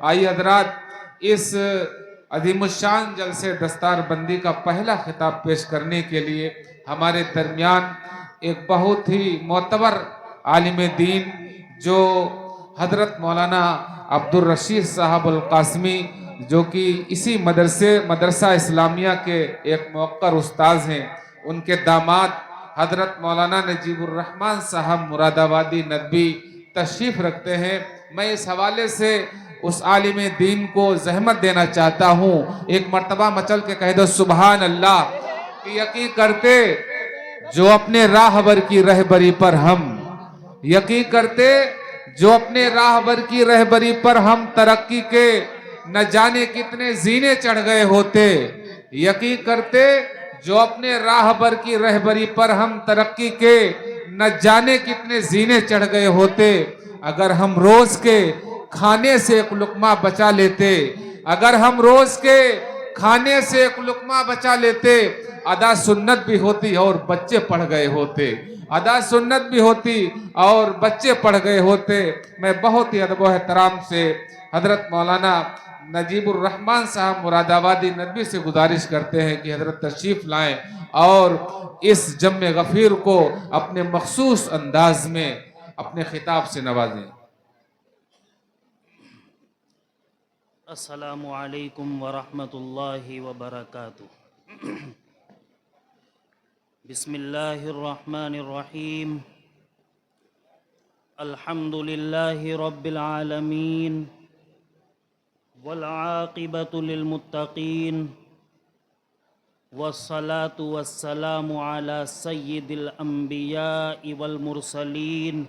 آئیے حضرات، اس عظیم الشان جلسے دستار بندی کا پہلا خطاب پیش کرنے کے لیے ہمارے درمیان ایک بہت ہی معتبر عالم دین جو حضرت مولانا عبدالرشید صاحب القاسمی، جو کہ اسی مدرسہ اسلامیہ کے ایک موقر استاذ ہیں، ان کے داماد حضرت مولانا نجیب الرحمن صاحب مراد آبادی ندوی تشریف رکھتے ہیں۔ میں اس حوالے سے اس عالم دین کو زحمت دینا چاہتا ہوں، ایک مرتبہ مچل کے کہہ دو سبحان اللہ، کہ یقین کرتے جو اپنے راہبر کی رہبری پر ہم ترقی کے نہ جانے کتنے زینے چڑھ گئے ہوتے، یقین کرتے جو اپنے راہبر کی رہبری پر ہم ترقی کے نہ جانے کتنے زینے چڑھ گئے ہوتے، اگر ہم روز کے کھانے سے ایک لقمہ بچا لیتے، ادا سنت بھی ہوتی اور بچے پڑھ گئے ہوتے۔ میں بہت ہی ادب و احترام سے حضرت مولانا نجیب الرحمن صاحب مراد آبادی ندوی سے گزارش کرتے ہیں کہ حضرت تشریف لائیں اور اس جمع غفیر کو اپنے مخصوص انداز میں اپنے خطاب سے نوازیں۔ السلام علیکم ورحمۃ اللہ وبرکاتہ۔ بسم اللہ الرحمن الرحیم۔ الحمد للہ رب العالمین والعاقبۃ للمتقین والصلاة والسلام علی سید الانبیاء والمرسلین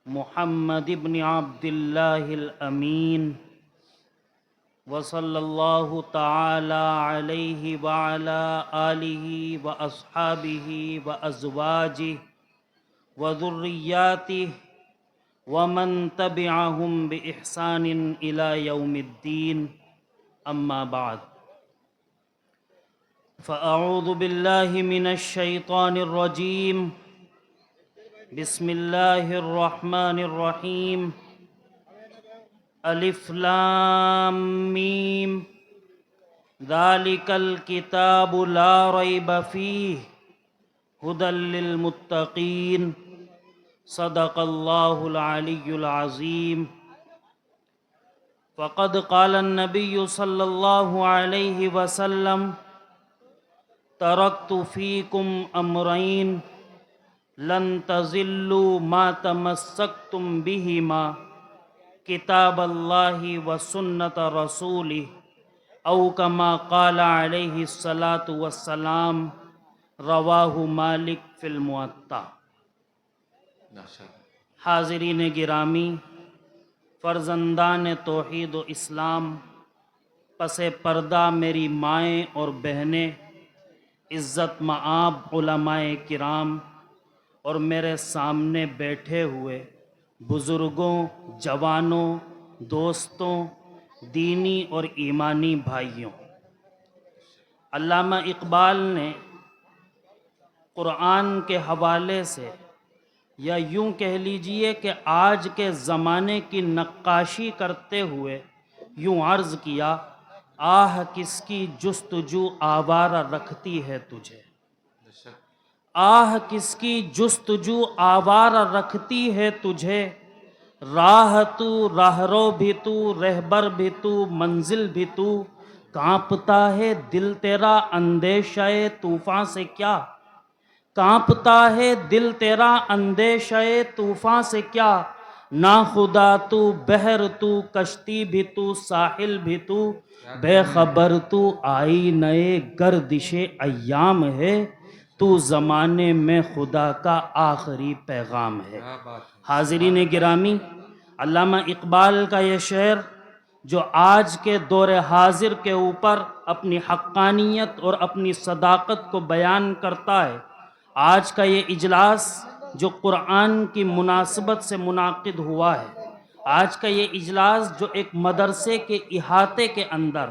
محمد ابن عبد اللہ الامین وصلی اللہ تعالی علیہ وعلی آلہ واصحابہ وازواجہ وذریاتہ ومن تبعہم بإحسان الی یوم الدین، اما بعد، فاعوذ باللہ من الشیطان الرجیم، بسم اللہ الرحمن الرحیم۔ الف لام میم، ذالک الکتاب لا ریب فیہ ھدی للمتقین، صدق اللہ العلی العظیم۔ فقد قال النبی صلی اللہ علیہ وسلم: ترکت فیکم امرین لن تضلوا ما تمسکتم بہما، کتاب اللہ و سنت رسولہ، او کما قال علیہ الصلاۃ والسلام، رواہ مالک فی الموطا۔ حاضرین گرامی، فرزندان توحید و اسلام، پس پردہ میری مائیں اور بہنیں، عزت مآب علماء کرام اور میرے سامنے بیٹھے ہوئے بزرگوں، جوانوں، دوستوں، دینی اور ایمانی بھائیوں، علامہ اقبال نے قرآن کے حوالے سے، یا یوں کہہ لیجئے کہ آج کے زمانے کی نقاشی کرتے ہوئے یوں عرض کیا: آہ کس کی جستجو آوارہ رکھتی ہے تجھے، آہ کس کی جستجو آوارہ رکھتی ہے تجھے، راہ تو، راہرو بھی تو، رہبر بھی تو، منزل بھی تو، کانپتا ہے دل تیرا اندیشہ طوفاں سے کیا، کانپتا ہے دل تیرا اندیشہ طوفاں سے کیا، ناخدا تو، بحر تو، کشتی بھی تو، ساحل بھی تو، بے خبر تو آئینہ گردش ایام ہے، تو زمانے میں خدا کا آخری پیغام ہے۔ حاضرین گرامی، علامہ اقبال کا یہ شعر جو آج کے دور حاضر کے اوپر اپنی حقانیت اور اپنی صداقت کو بیان کرتا ہے، آج کا یہ اجلاس جو قرآن کی مناسبت سے منعقد ہوا ہے، آج کا یہ اجلاس جو ایک مدرسے کے احاطے کے اندر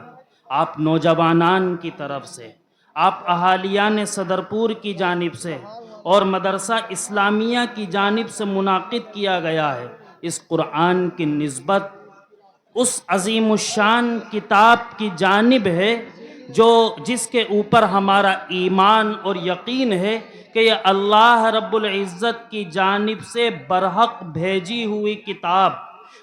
آپ نوجوانان کی طرف سے، آپ اہالیان صدرپور کی جانب سے اور مدرسہ اسلامیہ کی جانب سے منعقد کیا گیا ہے، اس قرآن کی نسبت اس عظیم الشان کتاب کی جانب ہے جس کے اوپر ہمارا ایمان اور یقین ہے کہ یہ اللہ رب العزت کی جانب سے برحق بھیجی ہوئی کتاب،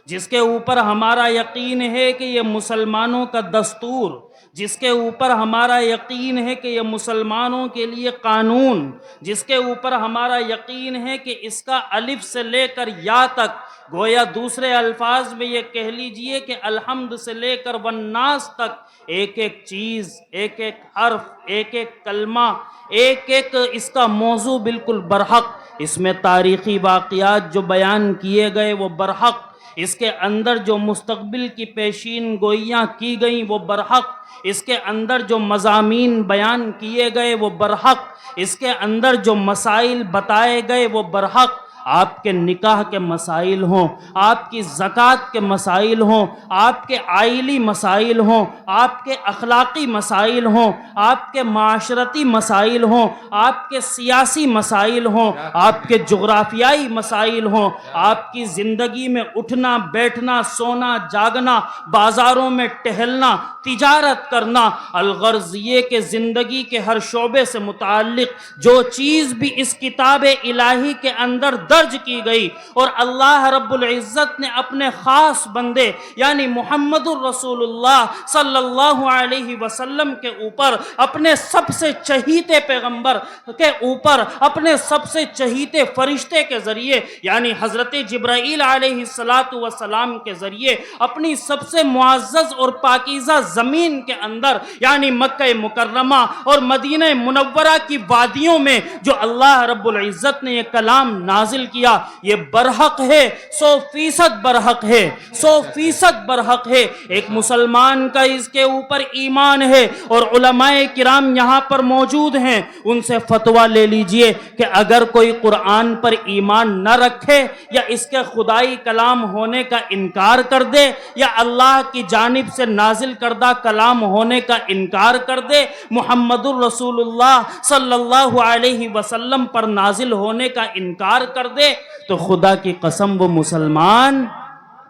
جس کے اوپر ہمارا یقین ہے کہ یہ مسلمانوں کا دستور، جس کے اوپر ہمارا یقین ہے کہ یہ مسلمانوں کے لیے قانون، جس کے اوپر ہمارا یقین ہے کہ اس کا الف سے لے کر یا تک، گویا دوسرے الفاظ میں یہ کہہ لیجئے کہ الحمد سے لے کر والناس تک ایک ایک چیز، ایک ایک حرف، ایک ایک کلمہ، ایک ایک اس کا موضوع بالکل برحق، اس میں تاریخی واقعات جو بیان کیے گئے وہ برحق، اس کے اندر جو مستقبل کی پیشین گوئیاں کی گئیں وہ برحق، اس کے اندر جو مضامین بیان کیے گئے وہ برحق، اس کے اندر جو مسائل بتائے گئے وہ برحق، آپ کے نکاح کے مسائل ہوں، آپ کی زکوٰۃ کے مسائل ہوں، آپ کے آئلی مسائل ہوں، آپ کے اخلاقی مسائل ہوں، آپ کے معاشرتی مسائل ہوں، آپ کے سیاسی مسائل ہوں، آپ کے جغرافیائی مسائل ہوں، آپ کی زندگی میں اٹھنا بیٹھنا سونا جاگنا، بازاروں میں ٹہلنا، تجارت کرنا، الغرض یہ کہ زندگی کے ہر شعبے سے متعلق جو چیز بھی اس کتاب الہی کے اندر درج کی گئی اور اللہ رب العزت نے اپنے خاص بندے یعنی محمد الرسول اللہ صلی اللہ علیہ وسلم کے اوپر، اپنے سب سے چہیتے پیغمبر کے اوپر، اپنے سب سے چہیتے فرشتے کے ذریعے یعنی حضرت جبرائیل علیہ السلام کے ذریعے، اپنی سب سے معزز اور پاکیزہ زمین کے اندر یعنی مکہ مکرمہ اور مدینہ منورہ کی وادیوں میں جو اللہ رب العزت نے یہ کلام نازل کیا، یہ برحق ہے، 100% برحق ہے، 100% برحق ہے۔ ایک مسلمان کا اس کے اوپر ایمان ہے اور علماء کرام یہاں پر موجود ہیں، ان سے فتویٰ لے لیجئے کہ اگر کوئی قرآن پر ایمان نہ رکھے یا اس کے خدائی کلام ہونے کا انکار کر دے یا اللہ کی جانب سے نازل کردہ کلام ہونے کا انکار کر دے، محمد الرسول اللہ صلی اللہ علیہ وسلم پر نازل ہونے کا انکار کر دے، تو خدا کی قسم وہ مسلمان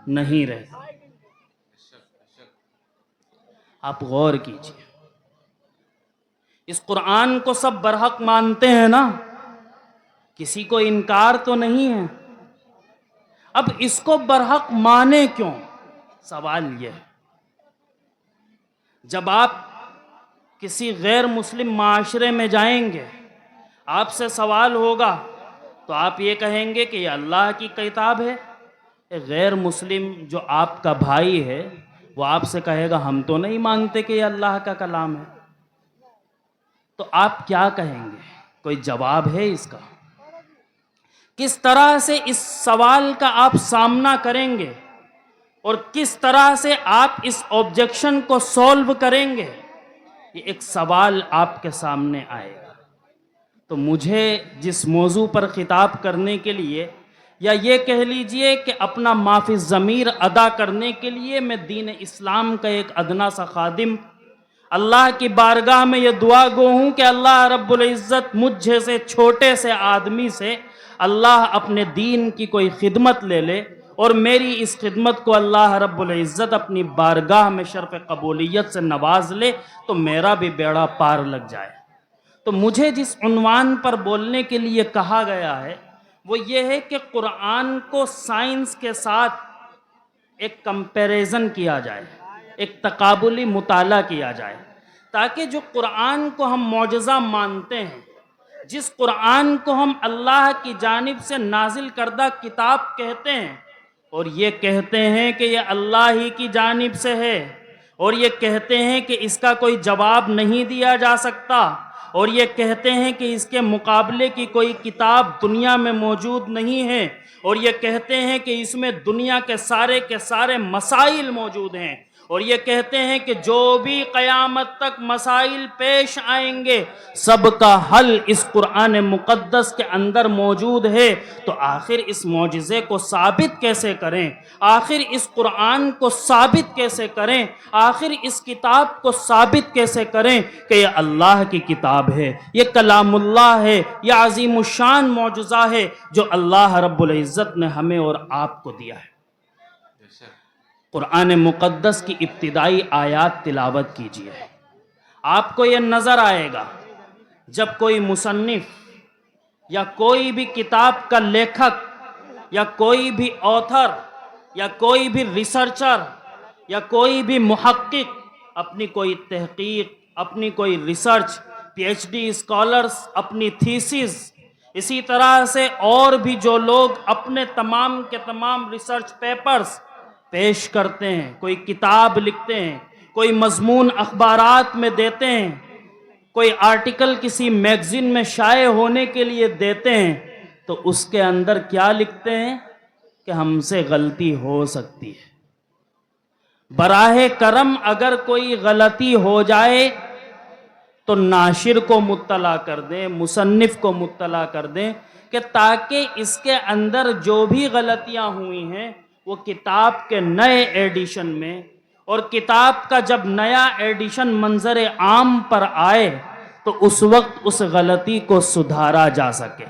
نہیں رہتا۔ آپ غور کیجئے، اس قرآن کو سب برحق مانتے ہیں نا، کسی کو انکار تو نہیں ہے، اب اس کو برحق مانے کیوں؟ سوال یہ ہے، جب آپ کسی غیر مسلم معاشرے میں جائیں گے، آپ سے سوال ہوگا تو آپ یہ کہیں گے کہ یہ اللہ کی کتاب ہے۔ ایک غیر مسلم جو آپ کا بھائی ہے وہ آپ سے کہے گا ہم تو نہیں مانتے کہ یہ اللہ کا کلام ہے، تو آپ کیا کہیں گے؟ کوئی جواب ہے اس کا؟ کس طرح سے اس سوال کا آپ سامنا کریں گے اور کس طرح سے آپ اس آبجیکشن کو سولو کریں گے؟ یہ ایک سوال آپ کے سامنے آئے گا۔ تو مجھے جس موضوع پر خطاب کرنے کے لیے یا یہ کہہ لیجئے کہ اپنا معافی ضمیر ادا کرنے کے لیے میں دین اسلام کا ایک ادنا سا خادم، اللہ کی بارگاہ میں یہ دعا گو ہوں کہ اللہ رب العزت مجھ جیسے چھوٹے سے آدمی سے اللہ اپنے دین کی کوئی خدمت لے لے اور میری اس خدمت کو اللہ رب العزت اپنی بارگاہ میں شرف قبولیت سے نواز لے تو میرا بھی بیڑا پار لگ جائے۔ تو مجھے جس عنوان پر بولنے کے لیے کہا گیا ہے وہ یہ ہے کہ قرآن کو سائنس کے ساتھ ایک کمپیریزن کیا جائے، ایک تقابلی مطالعہ کیا جائے، تاکہ جو قرآن کو ہم معجزہ مانتے ہیں، جس قرآن کو ہم اللہ کی جانب سے نازل کردہ کتاب کہتے ہیں اور یہ کہتے ہیں کہ یہ اللہ ہی کی جانب سے ہے اور یہ کہتے ہیں کہ اس کا کوئی جواب نہیں دیا جا سکتا اور یہ کہتے ہیں کہ اس کے مقابلے کی کوئی کتاب دنیا میں موجود نہیں ہے اور یہ کہتے ہیں کہ اس میں دنیا کے سارے مسائل موجود ہیں اور یہ کہتے ہیں کہ جو بھی قیامت تک مسائل پیش آئیں گے سب کا حل اس قرآن مقدس کے اندر موجود ہے، تو آخر اس معجزے کو ثابت کیسے کریں؟ آخر اس قرآن کو ثابت کیسے کریں؟ آخر اس کتاب کو ثابت کیسے کریں کہ یہ اللہ کی کتاب ہے، یہ کلام اللہ ہے، یہ عظیم الشان معجزہ ہے جو اللہ رب العزت نے ہمیں اور آپ کو دیا ہے۔ قرآن مقدس کی ابتدائی آیات تلاوت کیجیے. آپ کو یہ نظر آئے گا جب کوئی مصنف یا کوئی بھی کتاب کا لیکھک یا کوئی بھی آتھر یا کوئی بھی ریسرچر یا کوئی بھی محقق اپنی کوئی تحقیق، اپنی کوئی research, P H D scholars اپنی تھیسز، اسی طرح سے اور بھی جو لوگ اپنے تمام کے تمام ریسرچ پیپرز پیش کرتے ہیں، کوئی کتاب لکھتے ہیں، کوئی مضمون اخبارات میں دیتے ہیں، کوئی آرٹیکل کسی میگزین میں شائع ہونے کے لیے دیتے ہیں، تو اس کے اندر کیا لکھتے ہیں کہ ہم سے غلطی ہو سکتی ہے. براہ کرم اگر کوئی غلطی ہو جائے تو ناشر کو مطلع کر دیں، مصنف کو مطلع کر دیں، کہ تاکہ اس کے اندر جو بھی غلطیاں ہوئی ہیں وہ کتاب کے نئے ایڈیشن میں، اور کتاب کا جب نیا ایڈیشن منظر عام پر آئے تو اس وقت اس غلطی کو سدھارا جا سکے.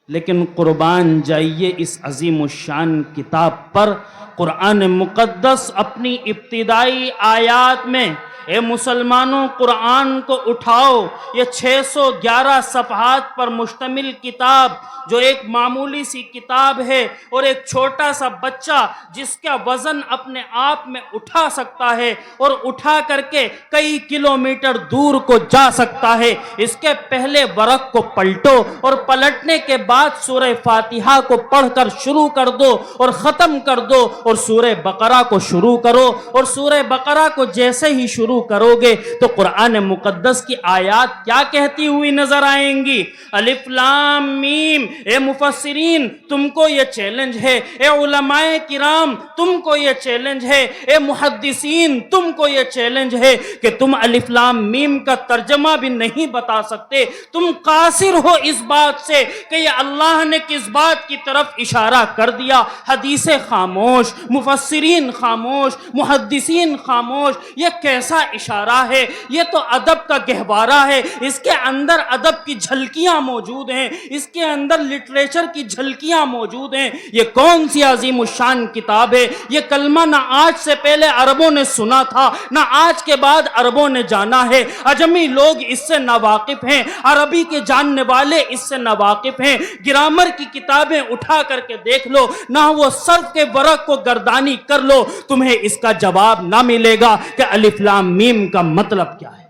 لیکن قربان جائیے اس عظیم الشان کتاب پر. قرآن مقدس اپنی ابتدائی آیات میں، اے مسلمانوں قرآن کو اٹھاؤ، یہ 611 صفحات پر مشتمل کتاب جو ایک معمولی سی کتاب ہے، اور ایک چھوٹا سا بچہ جس کا وزن اپنے آپ میں اٹھا سکتا ہے اور اٹھا کر کے کئی کلومیٹر دور کو جا سکتا ہے، اس کے پہلے ورق کو پلٹو اور پلٹنے کے بعد سورہ فاتحہ کو پڑھ کر شروع کر دو اور ختم کر دو، اور سورہ بقرہ کو شروع کرو، اور سورہ بقرہ کو جیسے ہی شروع کرو گے تو قرآن مقدس کی آیات کیا کہتی ہوئی نظر آئیں گی؟ الف لام میم. اے مفسرین تم کو یہ چیلنج ہے، اے علماء کرام تم کو یہ چیلنج ہے، اے محدثین تم کو یہ چیلنج ہے کہ تم الف لام میم کا ترجمہ بھی نہیں بتا سکتے. تم قاصر ہو اس بات سے کہ یہ اللہ نے کس بات کی طرف اشارہ کر دیا. حدیثیں خاموش، مفسرین خاموش، محدثین خاموش. یہ کیسا اشارہ ہے؟ یہ تو ادب کا گہوارہ ہے، اس کے اندر ادب کی جھلکیاں موجود ہیں، اس کے اندر لٹریچر کی جھلکیاں موجود ہیں. یہ کون سی عظیم الشان کتاب ہے؟ یہ کلمہ نہ آج سے پہلے عربوں نے سنا تھا، نہ آج کے بعد عربوں نے جانا ہے. عجمی لوگ اس سے ناواقف ہیں، عربی کے جاننے والے اس سے ناواقف ہیں. گرامر کی کتابیں اٹھا کر کے دیکھ لو، نہ وہ صرف کے ورق کو گردانی کر لو، تمہیں اس کا جواب نہ ملے گا کہ الف لام میم کا مطلب کیا ہے.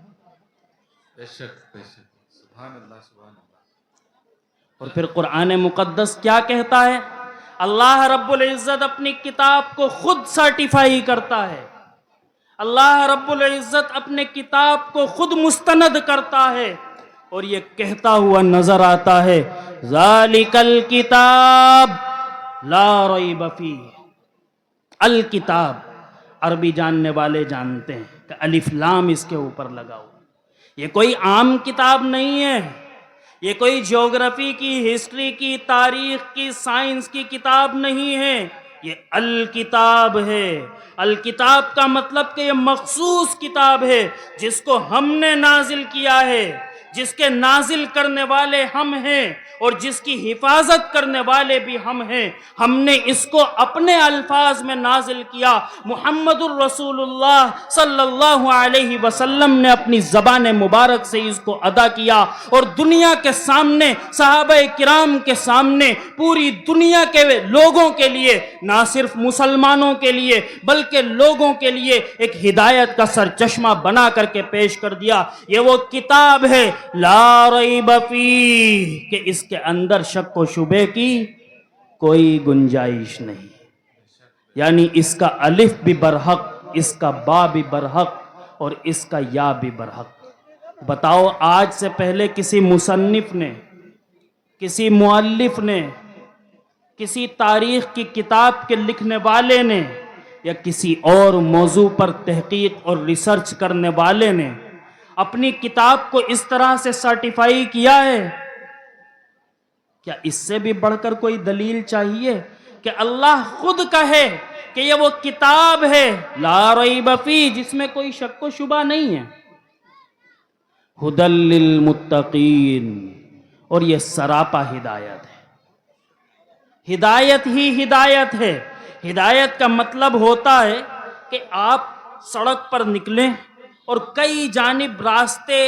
بے شک بے شک. سبحان اللہ سبحان اللہ. اور پھر قرآن مقدس کیا کہتا ہے؟ اللہ رب العزت اپنی کتاب کو خود سرٹیفائی کرتا ہے. اللہ رب العزت اپنے کتاب کو خود مستند کرتا ہے اور یہ کہتا ہوا نظر آتا ہے ذالک الکتاب لا ریب فیہ. الکتاب عربی جاننے والے جانتے ہیں کہ الف لام اس کے اوپر لگا ہوا. یہ کوئی عام کتاب نہیں ہے، یہ کوئی جیوگرافی کی، ہسٹری کی، تاریخ کی، سائنس کی کتاب نہیں ہے، یہ الکتاب ہے. الکتاب کا مطلب کہ یہ مخصوص کتاب ہے جس کو ہم نے نازل کیا ہے، جس کے نازل کرنے والے ہم ہیں اور جس کی حفاظت کرنے والے بھی ہم ہیں. ہم نے اس کو اپنے الفاظ میں نازل کیا، محمد الرسول اللہ صلی اللہ علیہ وسلم نے اپنی زبان مبارک سے اس کو ادا کیا، اور دنیا کے سامنے، صحابہ کرام کے سامنے، پوری دنیا کے لوگوں کے لیے، نہ صرف مسلمانوں کے لیے بلکہ لوگوں کے لیے ایک ہدایت کا سرچشمہ بنا کر کے پیش کر دیا. یہ وہ کتاب ہے لا ریب فیہ کہ اس کے اندر شک و شبے کی کوئی گنجائش نہیں. یعنی اس کا الف بھی برحق، اس کا با بھی برحق اور اس کا یا بھی برحق. بتاؤ آج سے پہلے کسی مصنف نے، کسی مؤلف نے، کسی تاریخ کی کتاب کے لکھنے والے نے یا کسی اور موضوع پر تحقیق اور ریسرچ کرنے والے نے اپنی کتاب کو اس طرح سے سرٹیفائی کیا ہے؟ کیا اس سے بھی بڑھ کر کوئی دلیل چاہیے کہ اللہ خود کہے کہ یہ وہ کتاب ہے لا ریب فیہ جس میں کوئی شک و شبہ نہیں ہے. ھدی للمتقین، اور یہ سراپا ہدایت ہے. ہدایت ہی ہدایت ہے. ہدایت کا مطلب ہوتا ہے کہ آپ سڑک پر نکلیں اور کئی جانب راستے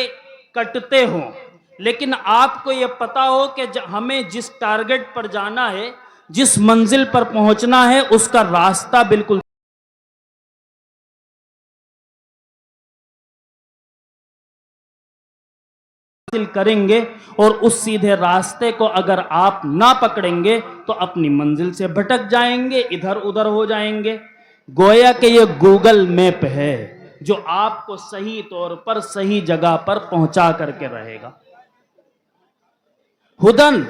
کٹتے ہوں، لیکن آپ کو یہ پتا ہو کہ ہمیں جس ٹارگٹ پر جانا ہے، جس منزل پر پہنچنا ہے، اس کا راستہ بالکل کریں گے، اور اس سیدھے راستے کو اگر آپ نہ پکڑیں گے تو اپنی منزل سے بھٹک جائیں گے، ادھر ادھر ہو جائیں گے۔ گویا کہ یہ گوگل میپ ہے جو آپ کو صحیح طور پر صحیح جگہ پر پہنچا کر کے رہے گا۔ ہدن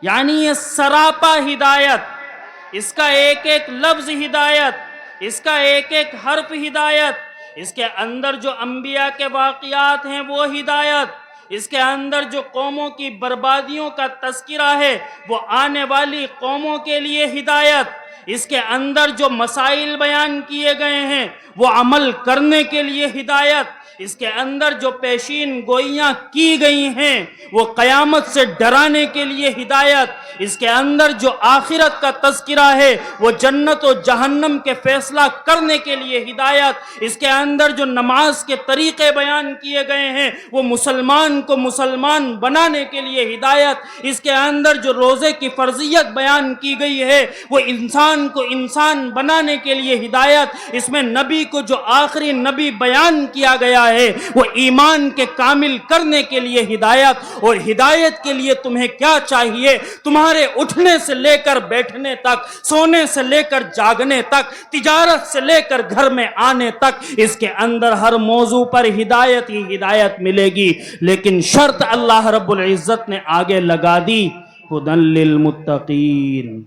یعنی یہ سراپا ہدایت، اس کا ایک ایک لفظ ہدایت، اس کا ایک ایک حرف ہدایت، اس کے اندر جو انبیاء کے واقعات ہیں وہ ہدایت، اس کے اندر جو قوموں کی بربادیوں کا تذکرہ ہے وہ آنے والی قوموں کے لیے ہدایت، اس کے اندر جو مسائل بیان کیے گئے ہیں وہ عمل کرنے کے لیے ہدایت، اس کے اندر جو پیشین گوئیاں کی گئی ہیں وہ قیامت سے ڈرانے کے لیے ہدایت، اس کے اندر جو آخرت کا تذکرہ ہے وہ جنت و جہنم کے فیصلہ کرنے کے لیے ہدایت، اس کے اندر جو نماز کے طریقے بیان کیے گئے ہیں وہ مسلمان کو مسلمان بنانے کے لیے ہدایت، اس کے اندر جو روزے کی فرضیت بیان کی گئی ہے وہ انسان کو انسان بنانے کے لیے ہدایت، اس میں نبی کو جو آخری نبی بیان کیا گیا ہے وہ ایمان کے کامل کرنے کے لیے ہدایت، اور ہدایت کے لیے تمہیں کیا چاہیے؟ تمہارے اٹھنے سے لے کر بیٹھنے تک، سونے سے لے کر جاگنے تک، تجارت سے لے کر گھر میں آنے تک، اس کے اندر ہر موضوع پر ہدایت ہی ہدایت ملے گی، لیکن شرط اللہ رب العزت نے آگے لگا دی، ہدی للمتقین،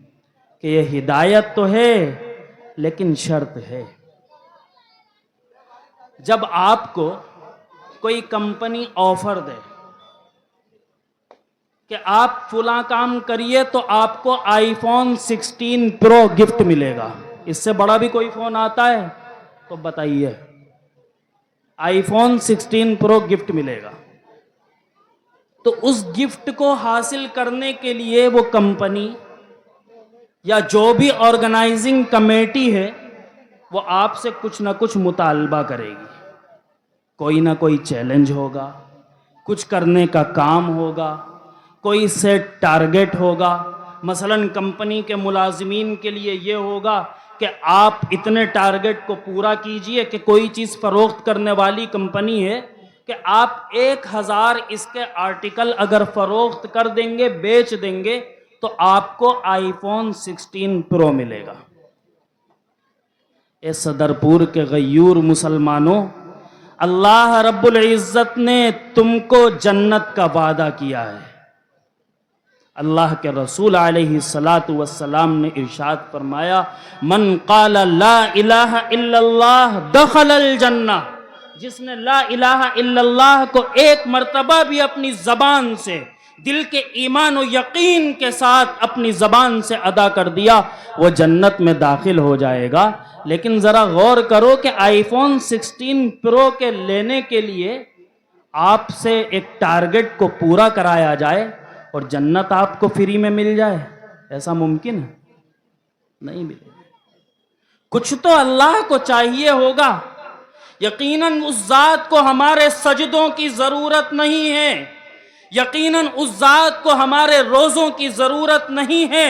کہ یہ ہدایت تو ہے لیکن شرط ہے۔ جب آپ کو کوئی کمپنی آفر دے کہ آپ فلاں کام کریے تو آپ کو آئی فون 16 پرو گفٹ ملے گا، اس سے بڑا بھی کوئی فون آتا ہے تو بتائیے، آئی فون 16 پرو گفٹ ملے گا، تو اس گفٹ کو حاصل کرنے کے لیے وہ کمپنی یا جو بھی آرگنائزنگ کمیٹی ہے وہ آپ سے کچھ نہ کچھ مطالبہ کرے گی، کوئی نہ کوئی چیلنج ہوگا، کچھ کرنے کا کام ہوگا، کوئی سیٹ ٹارگٹ ہوگا۔ مثلا کمپنی کے ملازمین کے لیے یہ ہوگا کہ آپ اتنے ٹارگٹ کو پورا کیجئے، کہ کوئی چیز فروخت کرنے والی کمپنی ہے کہ آپ 1000 اس کے آرٹیکل اگر فروخت کر دیں گے، بیچ دیں گے، تو آپ کو آئی فون 16 پرو ملے گا۔ اے صدرپور کے غیور مسلمانوں، اللہ رب العزت نے تم کو جنت کا وعدہ کیا ہے۔ اللہ کے رسول علیہ السلام نے ارشاد فرمایا، من قال لا الہ الا اللہ دخل الجنہ، جس نے لا الہ الا اللہ کو ایک مرتبہ بھی اپنی زبان سے، دل کے ایمان و یقین کے ساتھ اپنی زبان سے ادا کر دیا، وہ جنت میں داخل ہو جائے گا۔ لیکن ذرا غور کرو کہ آئی فون 16 پرو کے لینے کے لیے آپ سے ایک ٹارگٹ کو پورا کرایا جائے اور جنت آپ کو فری میں مل جائے، ایسا ممکن ہے؟ نہیں ملے گا۔ کچھ تو اللہ کو چاہیے ہوگا۔ یقیناً اس ذات کو ہمارے سجدوں کی ضرورت نہیں ہے، یقیناً اس ذات کو ہمارے روزوں کی ضرورت نہیں ہے،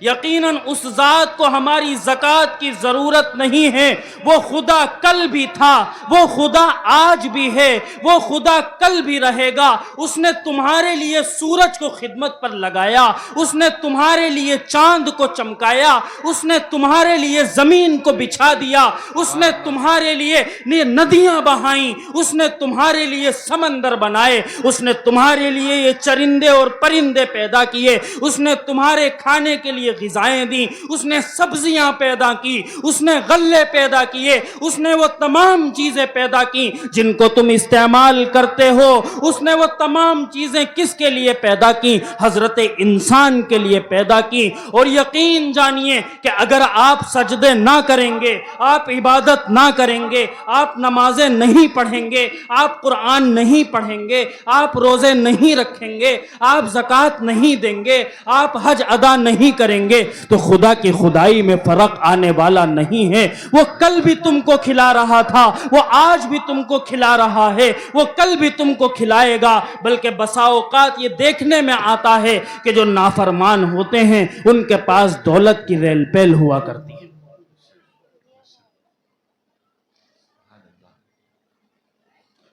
یقیناً اس ذات کو ہماری زکوٰۃ کی ضرورت نہیں ہے۔ وہ خدا کل بھی تھا، وہ خدا آج بھی ہے، وہ خدا کل بھی رہے گا۔ اس نے تمہارے لیے سورج کو خدمت پر لگایا، اس نے تمہارے لیے چاند کو چمکایا، اس نے تمہارے لیے زمین کو بچھا دیا، اس نے تمہارے لیے ندیاں بہائیں، اس نے تمہارے لیے سمندر بنائے، اس نے تمہارے لیے یہ چرندے اور پرندے پیدا کیے، اس نے تمہارے کھانے کے لیے غذائیں دی، اس نے سبزیاں پیدا کی، اس نے غلے پیدا کیے، اس نے وہ تمام چیزیں پیدا کی جن کو تم استعمال کرتے ہو۔ اس نے وہ تمام چیزیں کس کے لیے پیدا کی؟ حضرت انسان کے لیے پیدا کی۔ اور یقین جانیے کہ اگر آپ سجدے نہ کریں گے، آپ عبادت نہ کریں گے، آپ نمازیں نہیں پڑھیں گے، آپ قرآن نہیں پڑھیں گے، آپ روزے نہیں رکھیں گے، آپ زکوٰۃ نہیں دیں گے، آپ حج ادا نہیں کریں کریں گے تو خدا کی خدائی میں فرق آنے والا نہیں ہے. وہ کل بھی تم کو کھلا رہا تھا، وہ آج بھی تم کو کھلا رہا ہے، وہ کل بھی تم کو کھلائے گا. بلکہ بسا اوقات یہ دیکھنے میں آتا ہے کہ جو نافرمان ہوتے ہیں ان کے پاس دولت کی ریل پیل ہوا کرتی ہے.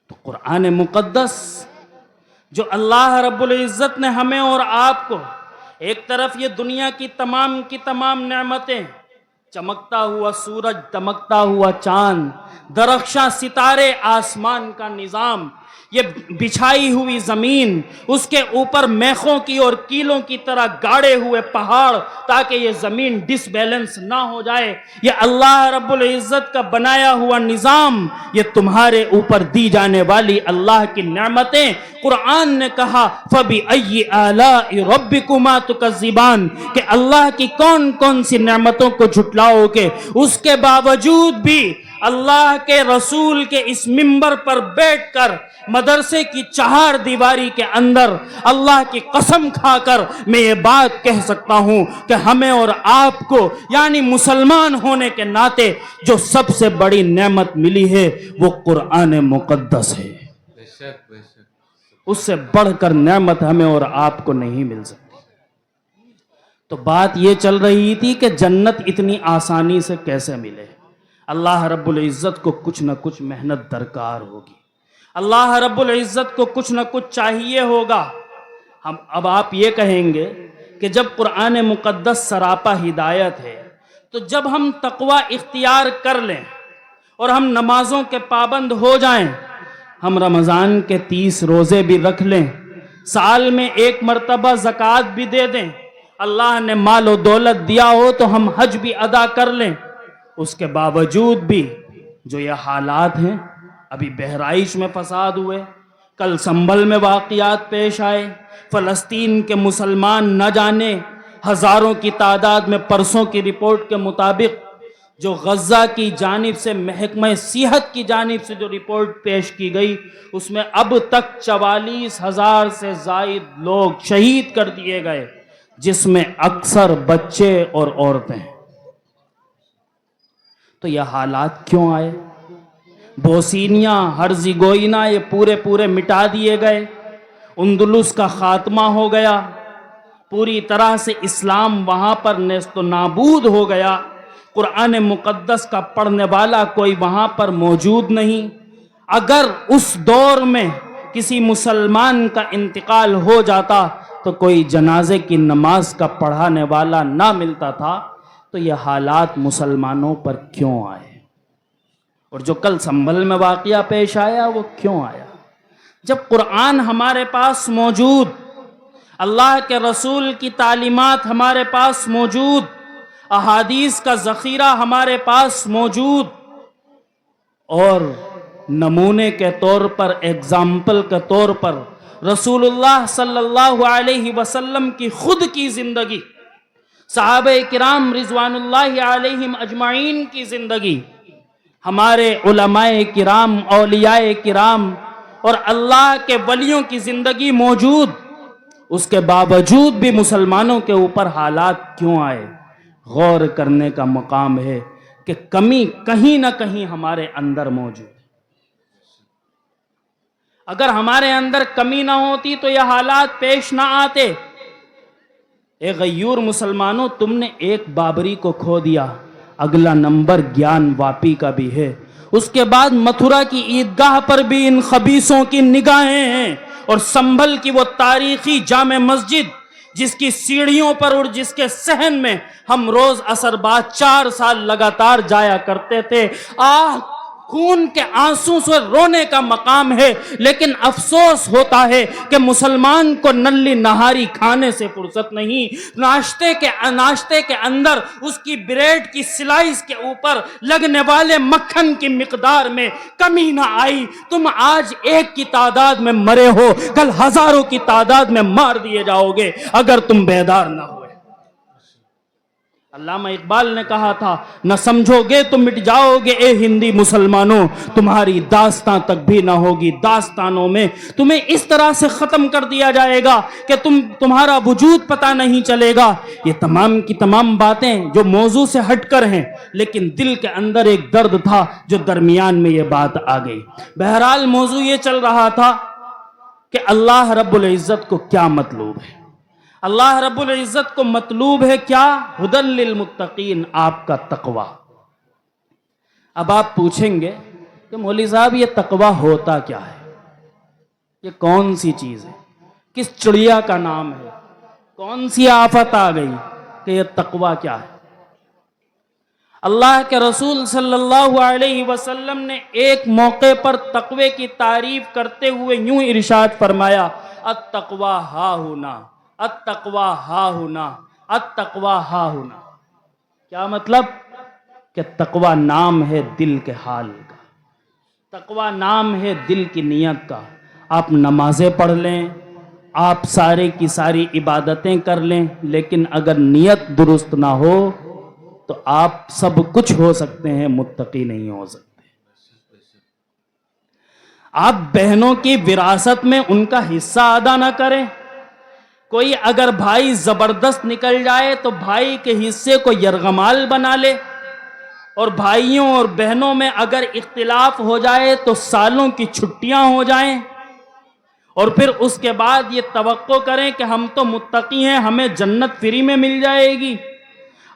تو قرآن مقدس جو اللہ رب العزت نے ہمیں اور آپ کو، ایک طرف یہ دنیا کی تمام نعمتیں، چمکتا ہوا سورج، دمکتا ہوا چاند، درخشاں ستارے، آسمان کا نظام، یہ بچھائی ہوئی زمین، اس کے اوپر میخوں کی اور کیلوں کی طرح گاڑے ہوئے پہاڑ تاکہ یہ زمین ڈس بیلنس نہ ہو جائے، یہ اللہ رب العزت کا بنایا ہوا نظام، یہ تمہارے اوپر دی جانے والی اللہ کی نعمتیں. قرآن نے کہا فَبِأَيِّ آلَاءِ رَبِّكُمَا تُكَذِّبَانِ کہ اللہ کی کون کون سی نعمتوں کو جھٹلاؤ گے. اس کے باوجود بھی اللہ کے رسول کے اس منبر پر بیٹھ کر مدرسے کی چہار دیواری کے اندر اللہ کی قسم کھا کر میں یہ بات کہہ سکتا ہوں کہ ہمیں اور آپ کو یعنی مسلمان ہونے کے ناطے جو سب سے بڑی نعمت ملی ہے وہ قرآن مقدس ہے. بے شک بے شک. اس سے بڑھ کر نعمت ہمیں اور آپ کو نہیں مل سکتی. تو بات یہ چل رہی تھی کہ جنت اتنی آسانی سے کیسے ملے. اللہ رب العزت کو کچھ نہ کچھ محنت درکار ہوگی، اللہ رب العزت کو کچھ نہ کچھ چاہیے ہوگا. ہم اب آپ یہ کہیں گے کہ جب قرآن مقدس سراپا ہدایت ہے تو جب ہم تقوی اختیار کر لیں اور ہم نمازوں کے پابند ہو جائیں، ہم رمضان کے 30 روزے بھی رکھ لیں، سال میں ایک مرتبہ زکوٰۃ بھی دے دیں، اللہ نے مال و دولت دیا ہو تو ہم حج بھی ادا کر لیں، اس کے باوجود بھی جو یہ حالات ہیں، ابھی بہرائچ میں فساد ہوئے، کل سنبھل میں واقعات پیش آئے، فلسطین کے مسلمان نہ جانے ہزاروں کی تعداد میں، پرسوں کی رپورٹ کے مطابق جو غزہ کی جانب سے محکمہ صحت کی جانب سے جو رپورٹ پیش کی گئی اس میں اب تک 44,000 سے زائد لوگ شہید کر دیے گئے، جس میں اکثر بچے اور عورتیں ہیں. تو یہ حالات کیوں آئے؟ بوسینیا، ہرزیگوئینا یہ پورے مٹا دیے گئے، اندلس کا خاتمہ ہو گیا، پوری طرح سے اسلام وہاں پر نیست و نابود ہو گیا، قرآن مقدس کا پڑھنے والا کوئی وہاں پر موجود نہیں. اگر اس دور میں کسی مسلمان کا انتقال ہو جاتا تو کوئی جنازے کی نماز کا پڑھانے والا نہ ملتا تھا. تو یہ حالات مسلمانوں پر کیوں آئے؟ اور جو کل سنبھل میں واقعہ پیش آیا وہ کیوں آیا؟ جب قرآن ہمارے پاس موجود، اللہ کے رسول کی تعلیمات ہمارے پاس موجود، احادیث کا ذخیرہ ہمارے پاس موجود، اور نمونے کے طور پر، ایگزامپل کے طور پر رسول اللہ صلی اللہ علیہ وسلم کی خود کی زندگی، صحابہ کرام رضوان اللہ علیہم اجمعین کی زندگی، ہمارے علماء کرام، اولیاء کرام اور اللہ کے ولیوں کی زندگی موجود، اس کے باوجود بھی مسلمانوں کے اوپر حالات کیوں آئے؟ غور کرنے کا مقام ہے کہ کمی کہیں نہ کہیں ہمارے اندر موجود ہے. اگر ہمارے اندر کمی نہ ہوتی تو یہ حالات پیش نہ آتے. اے غیور مسلمانوں، تم نے ایک بابری کو کھو دیا، اگلا نمبر گیان واپی کا بھی ہے، اس کے بعد متھرا کی عیدگاہ پر بھی ان خبیثوں کی نگاہیں ہیں، اور سنبھل کی وہ تاریخی جامع مسجد جس کی سیڑھیوں پر اور جس کے صحن میں ہم روز عصر بعد 4 سال لگاتار جایا کرتے تھے، خون کے آنسوں سے رونے کا مقام ہے. لیکن افسوس ہوتا ہے کہ مسلمان کو نلی نہاری کھانے سے فرصت نہیں، ناشتے کے اندر اس کی بریڈ کی سلائس کے اوپر لگنے والے مکھن کی مقدار میں کمی نہ آئی. تم آج 1 کی تعداد میں مرے ہو، کل ہزاروں کی تعداد میں مار دیے جاؤ گے اگر تم بیدار نہ ہوئے. علامہ اقبال نے کہا تھا، نہ سمجھو گے تو مٹ جاؤ گے اے ہندی مسلمانوں، تمہاری داستان تک بھی نہ ہوگی، داستانوں میں تمہیں اس طرح سے ختم کر دیا جائے گا کہ تمہارا وجود پتہ نہیں چلے گا۔ یہ تمام کی تمام باتیں جو موضوع سے ہٹ کر ہیں، لیکن دل کے اندر ایک درد تھا جو درمیان میں یہ بات آ گئی۔ بہرحال موضوع یہ چل رہا تھا کہ اللہ رب العزت کو کیا مطلوب ہے۔ اللہ رب العزت کو مطلوب ہے کیا؟ ہدی للمتقین، آپ کا تقوی۔ اب آپ پوچھیں گے کہ مولوی صاحب یہ تقوی ہوتا کیا ہے؟ یہ کون سی چیز ہے؟ کس چڑیا کا نام ہے؟ کون سی آفت آ گئی کہ یہ تقوی کیا ہے؟ اللہ کے رسول صلی اللہ علیہ وسلم نے ایک موقع پر تقوی کی تعریف کرتے ہوئے یوں ارشاد فرمایا، التقوی ہا ہنا، التقوی ہا ہنا، التقوی ہا ہنا۔ کیا مطلب؟ کہ تقوی نام ہے دل کے حال کا، تقوی نام ہے دل کی نیت کا۔ آپ نمازیں پڑھ لیں، آپ سارے کی ساری عبادتیں کر لیں، لیکن اگر نیت درست نہ ہو تو آپ سب کچھ ہو سکتے ہیں، متقی نہیں ہو سکتے۔ آپ بہنوں کی وراثت میں ان کا حصہ ادا نہ کریں۔ کوئی اگر بھائی زبردست نکل جائے تو بھائی کے حصے کو یرغمال بنا لے، اور بھائیوں اور بہنوں میں اگر اختلاف ہو جائے تو سالوں کی چھٹیاں ہو جائیں، اور پھر اس کے بعد یہ توقع کریں کہ ہم تو متقی ہیں، ہمیں جنت فری میں مل جائے گی۔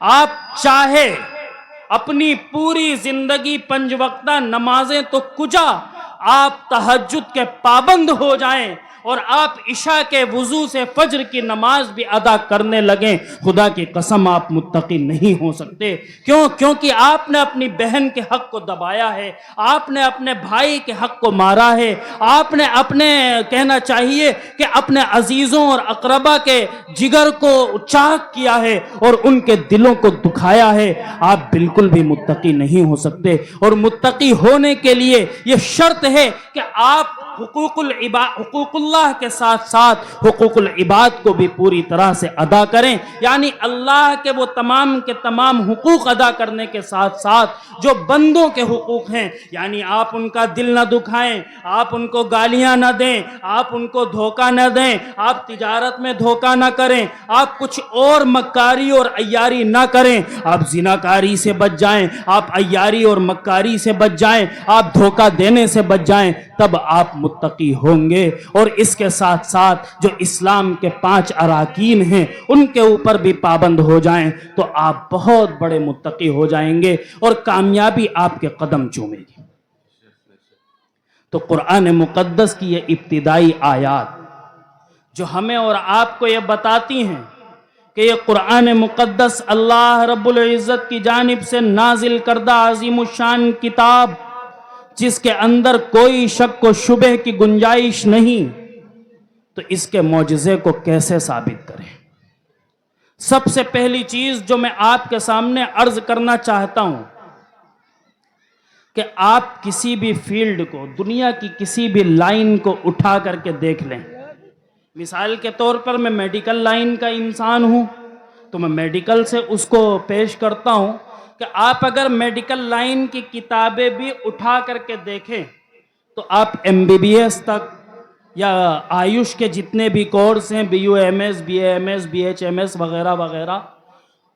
آپ چاہے اپنی پوری زندگی 5 وقتہ نمازیں تو کجا، آپ تہجد کے پابند ہو جائیں اور آپ عشاء کے وضو سے فجر کی نماز بھی ادا کرنے لگیں، خدا کی قسم آپ متقی نہیں ہو سکتے۔ کیوں؟ کیونکہ آپ نے اپنی بہن کے حق کو دبایا ہے، آپ نے اپنے بھائی کے حق کو مارا ہے، آپ نے اپنے کہنا چاہیے کہ اپنے عزیزوں اور اقربا کے جگر کو چاک کیا ہے اور ان کے دلوں کو دکھایا ہے۔ آپ بالکل بھی متقی نہیں ہو سکتے، اور متقی ہونے کے لیے یہ شرط ہے کہ آپ حقوق اللہ کے ساتھ ساتھ حقوق العباد کو بھی پوری طرح سے ادا کریں، یعنی اللہ کے وہ تمام کے تمام حقوق ادا کرنے کے ساتھ ساتھ جو بندوں کے حقوق ہیں، یعنی آپ ان کا دل نہ دکھائیں، آپ ان کو گالیاں نہ دیں، آپ ان کو دھوکہ نہ دیں، آپ تجارت میں دھوکہ نہ کریں، آپ کچھ اور مکاری اور عیاری نہ کریں، آپ زناکاری سے بچ جائیں، آپ عیاری اور مکاری سے بچ جائیں، آپ دھوکہ دینے سے بچ جائیں، تب آپ متقی ہوں گے۔ اور اس کے ساتھ ساتھ جو اسلام کے 5 اراکین ہیں ان کے اوپر بھی پابند ہو جائیں تو آپ بہت بڑے متقی ہو جائیں گے، اور کامیابی آپ کے قدم چومے گی۔ تو قرآن مقدس کی یہ ابتدائی آیات جو ہمیں اور آپ کو یہ بتاتی ہیں کہ یہ قرآن مقدس اللہ رب العزت کی جانب سے نازل کردہ عظیم الشان کتاب، جس کے اندر کوئی شک و شبہ کی گنجائش نہیں، تو اس کے معجزے کو کیسے ثابت کریں؟ سب سے پہلی چیز جو میں آپ کے سامنے عرض کرنا چاہتا ہوں کہ آپ کسی بھی فیلڈ کو، دنیا کی کسی بھی لائن کو اٹھا کر کے دیکھ لیں۔ مثال کے طور پر میں میڈیکل لائن کا انسان ہوں تو میں میڈیکل سے اس کو پیش کرتا ہوں کہ آپ اگر میڈیکل لائن کی کتابیں بھی اٹھا کر کے دیکھیں تو آپ MBBS تک یا آیوش کے جتنے بھی کورس ہیں، BUMS، BAMS، BHMS وغیرہ وغیرہ،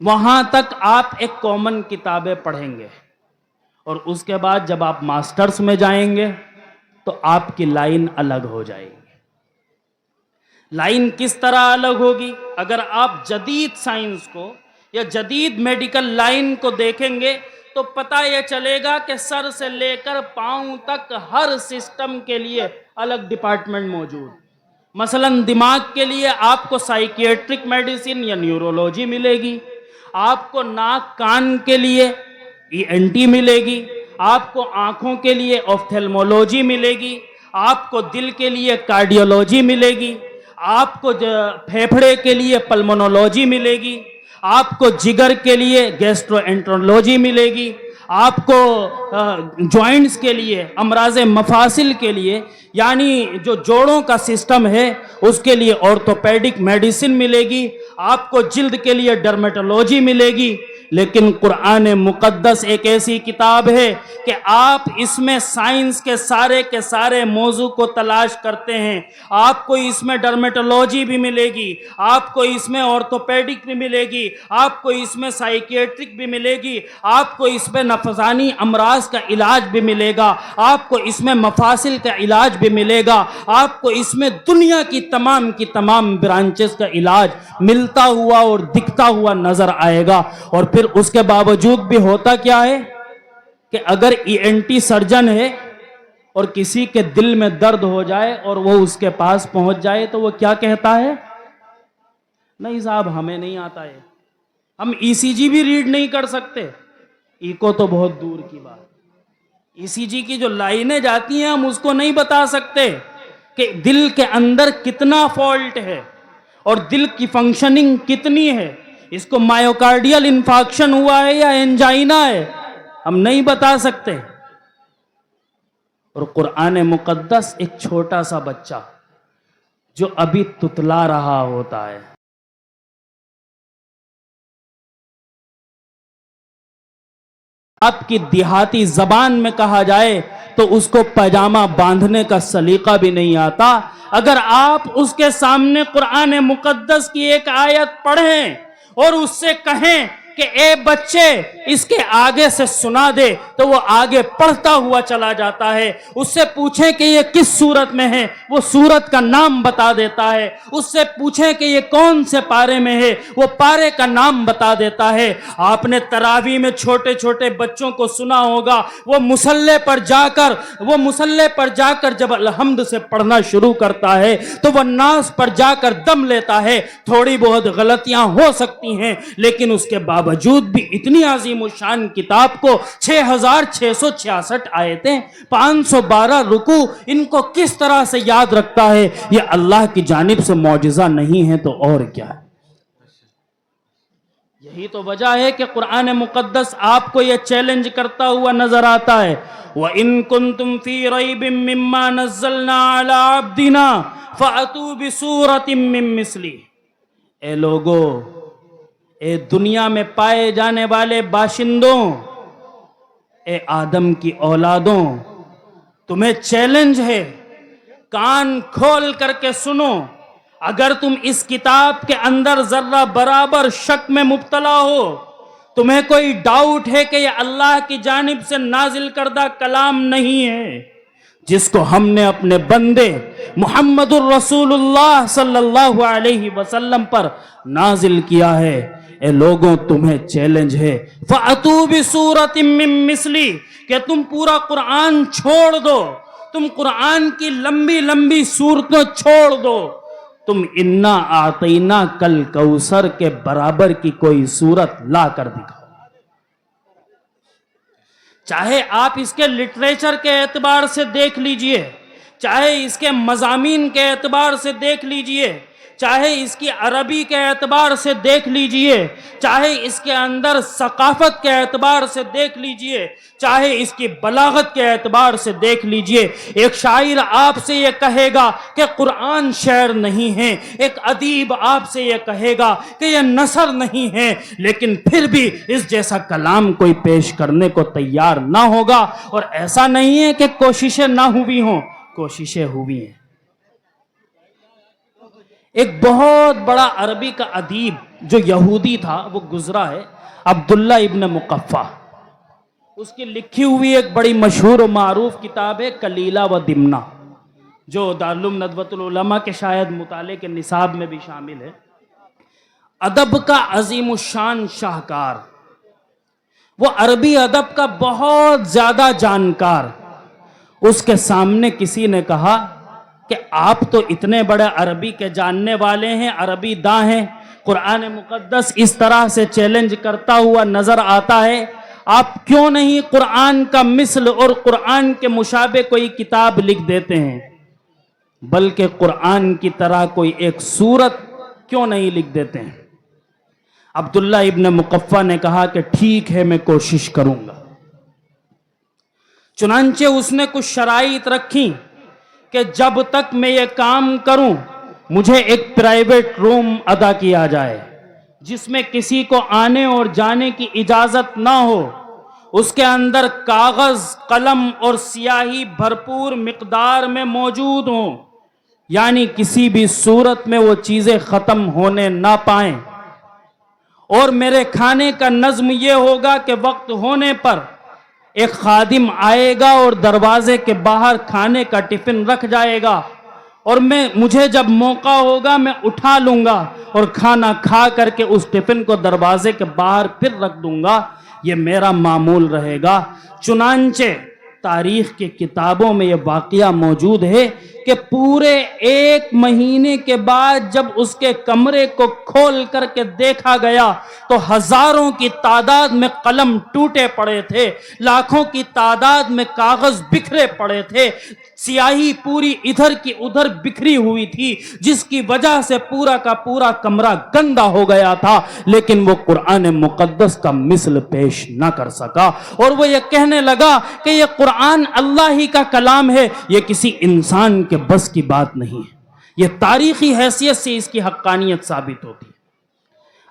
وہاں تک آپ ایک کامن کتابیں پڑھیں گے، اور اس کے بعد جب آپ ماسٹرز میں جائیں گے تو آپ کی لائن الگ ہو جائے گی۔ لائن کس طرح الگ ہوگی؟ اگر آپ جدید سائنس کو یا جدید میڈیکل لائن کو دیکھیں گے تو پتہ یہ چلے گا کہ سر سے لے کر پاؤں تک ہر سسٹم کے لیے الگ ڈپارٹمنٹ موجود۔ مثلا دماغ کے لیے آپ کو سائیکیٹرک میڈیسن یا نیورولوجی ملے گی، آپ کو ناک کان کے لیے ENT ملے گی، آپ کو آنکھوں کے لیے آپتھلمولوجی ملے گی، آپ کو دل کے لیے کارڈیولوجی ملے گی، آپ کو پھیپھڑے کے لیے پلمونولوجی ملے گی، آپ کو جگر کے لیے گیسٹرو انٹرولوجی ملے گی، آپ کو جوائنٹس کے لیے، امراض مفاصل کے لیے، یعنی جو جوڑوں کا سسٹم ہے اس کے لیے آرتھوپیڈک میڈیسن ملے گی، آپ کو جلد کے لیے ڈرمیٹولوجی ملے گی، لیکن قرآن مقدس ایک ایسی کتاب ہے کہ آپ اس میں سائنس کے سارے موضوع کو تلاش کرتے ہیں، آپ کو اس میں ڈرمیٹولوجی بھی ملے گی، آپ کو اس میں آرتھوپیڈک بھی ملے گی، آپ کو اس میں سائیکیٹرک بھی ملے گی، آپ کو اس میں نفسانی امراض کا علاج بھی ملے گا، آپ کو اس میں مفاصل کا علاج بھی ملے گا، آپ کو اس میں دنیا کی تمام برانچز کا علاج ملتا ہوا اور دکھتا ہوا نظر آئے گا۔ اور پھر اس کے باوجود بھی ہوتا کیا ہے کہ اگر ENT سرجن ہے اور کسی کے دل میں درد ہو جائے اور وہ اس کے پاس پہنچ جائے تو وہ کیا کہتا ہے؟ نہیں صاحب ہمیں نہیں آتا ہے، ہم ECG بھی ریڈ نہیں کر سکتے، ایکو تو بہت دور کی بات۔ ECG کی جو لائنیں جاتی ہیں ہم اس کو نہیں بتا سکتے کہ دل کے اندر کتنا فالٹ ہے اور دل کی فنکشننگ کتنی ہے، اس کو مائیوکارڈیل انفارکشن ہوا ہے یا انجائنا ہے، ہم نہیں بتا سکتے۔ اور قرآن مقدس ایک چھوٹا سا بچہ جو ابھی تتلا رہا ہوتا ہے، آپ کی دیہاتی زبان میں کہا جائے تو اس کو پاجامہ باندھنے کا سلیقہ بھی نہیں آتا، اگر آپ اس کے سامنے قرآن مقدس کی ایک آیت پڑھیں اور اس سے کہیں کہ اے بچے اس کے آگے سے سنا دے تو وہ آگے پڑھتا ہوا چلا جاتا ہے، اس سے پوچھیں کہ یہ کس سورت میں ہے وہ سورت کا نام بتا دیتا ہے، اس سے پوچھیں کہ یہ کون سے پارے میں ہے وہ پارے کا نام بتا دیتا ہے۔ آپ نے تراویح میں چھوٹے چھوٹے بچوں کو سنا ہوگا، وہ مصلی پر جا کر جب الحمد سے پڑھنا شروع کرتا ہے تو وہ ناس پر جا کر دم لیتا ہے، تھوڑی بہت غلطیاں ہو سکتی ہیں لیکن اس کے باوجود بھی اتنی عظیم الشان کتاب کو 6666 آیتیں، 512 رکوع، ان کو کس طرح سے یاد رکھتا ہے؟ یہ اللہ کی جانب سے معجزہ نہیں ہے تو اور کیا ہے؟ یہی تو وجہ ہے کہ قرآن مقدس آپ کو یہ چیلنج کرتا ہوا نظر آتا ہے، وَإِن كُنتُمْ فِي رَيْبٍ مِّمَّا نَزَّلْنَا عَلَىٰ عَبْدِنَا فَأْتُوا بِسُورَةٍ مِّن مِّثْلِهِ۔ اے لوگو، اے دنیا میں پائے جانے والے باشندوں، اے آدم کی اولادوں، تمہیں چیلنج ہے، کان کھول کر کے سنو، اگر تم اس کتاب کے اندر ذرہ برابر شک میں مبتلا ہو، تمہیں کوئی ڈاؤٹ ہے کہ یہ اللہ کی جانب سے نازل کردہ کلام نہیں ہے جس کو ہم نے اپنے بندے محمد الرسول اللہ صلی اللہ علیہ وسلم پر نازل کیا ہے، اے لوگوں تمہیں چیلنج ہے، فَأْتُوا بِسُورَةٍ مِّن مِّثْلِهِ، کہ تم پورا قرآن چھوڑ دو، تم قرآن کی لمبی لمبی سورتیں چھوڑ دو، تم انا اعطینا کل کوثر کے برابر کی کوئی سورت لا کر دکھاؤ۔ چاہے آپ اس کے لٹریچر کے اعتبار سے دیکھ لیجئے، چاہے اس کے مضامین کے اعتبار سے دیکھ لیجئے، چاہے اس کی عربی کے اعتبار سے دیکھ لیجئے، چاہے اس کے اندر ثقافت کے اعتبار سے دیکھ لیجئے، چاہے اس کی بلاغت کے اعتبار سے دیکھ لیجئے۔ ایک شاعر آپ سے یہ کہے گا کہ قرآن شعر نہیں ہے، ایک ادیب آپ سے یہ کہے گا کہ یہ نثر نہیں ہے، لیکن پھر بھی اس جیسا کلام کوئی پیش کرنے کو تیار نہ ہوگا۔ اور ایسا نہیں ہے کہ کوششیں نہ ہوئی ہوں، کوششیں ہوئی ہیں۔ ایک بہت بڑا عربی کا ادیب جو یہودی تھا وہ گزرا ہے، عبداللہ ابن مقفع، اس کی لکھی ہوئی ایک بڑی مشہور و معروف کتاب ہے کلیلہ و دمنہ، جو دارالعلوم ندوۃ العلماء کے شاید مطالعے کے نصاب میں بھی شامل ہے۔ ادب کا عظیم الشان شاہکار، وہ عربی ادب کا بہت زیادہ جانکار، اس کے سامنے کسی نے کہا کہ آپ تو اتنے بڑے عربی کے جاننے والے ہیں، عربی داں ہیں، قرآن مقدس اس طرح سے چیلنج کرتا ہوا نظر آتا ہے، آپ کیوں نہیں قرآن کا مثل اور قرآن کے مشابہ کوئی کتاب لکھ دیتے ہیں، بلکہ قرآن کی طرح کوئی ایک سورت کیوں نہیں لکھ دیتے ہیں؟ عبداللہ ابن مقفع نے کہا کہ ٹھیک ہے میں کوشش کروں گا۔ چنانچہ اس نے کچھ شرائط رکھی کہ جب تک میں یہ کام کروں مجھے ایک پرائیویٹ روم عطا کیا جائے، جس میں کسی کو آنے اور جانے کی اجازت نہ ہو، اس کے اندر کاغذ، قلم اور سیاہی بھرپور مقدار میں موجود ہوں، یعنی کسی بھی صورت میں وہ چیزیں ختم ہونے نہ پائیں، اور میرے کھانے کا نظم یہ ہوگا کہ وقت ہونے پر ایک خادم آئے گا اور دروازے کے باہر کھانے کا ٹفن رکھ جائے گا، اور مجھے جب موقع ہوگا میں اٹھا لوں گا اور کھانا کھا کر کے اس ٹفن کو دروازے کے باہر پھر رکھ دوں گا، یہ میرا معمول رہے گا۔ چنانچہ تاریخ کی کتابوں میں یہ واقعہ موجود ہے کہ پورے 1 مہینے کے بعد جب اس کے کمرے کو کھول کر کے دیکھا گیا تو ہزاروں کی تعداد میں قلم ٹوٹے پڑے تھے، لاکھوں کی تعداد میں کاغذ بکھرے پڑے تھے، سیاہی پوری ادھر کی ادھر بکھری ہوئی تھی، جس کی وجہ سے پورا کا پورا کمرہ گندا ہو گیا تھا، لیکن وہ قرآن مقدس کا مثل پیش نہ کر سکا، اور وہ یہ کہنے لگا کہ یہ قرآن اللہ ہی کا کلام ہے، یہ کسی انسان کے بس کی بات نہیں ہے۔ یہ تاریخی حیثیت سے اس کی حقانیت ثابت ہوتی ہے۔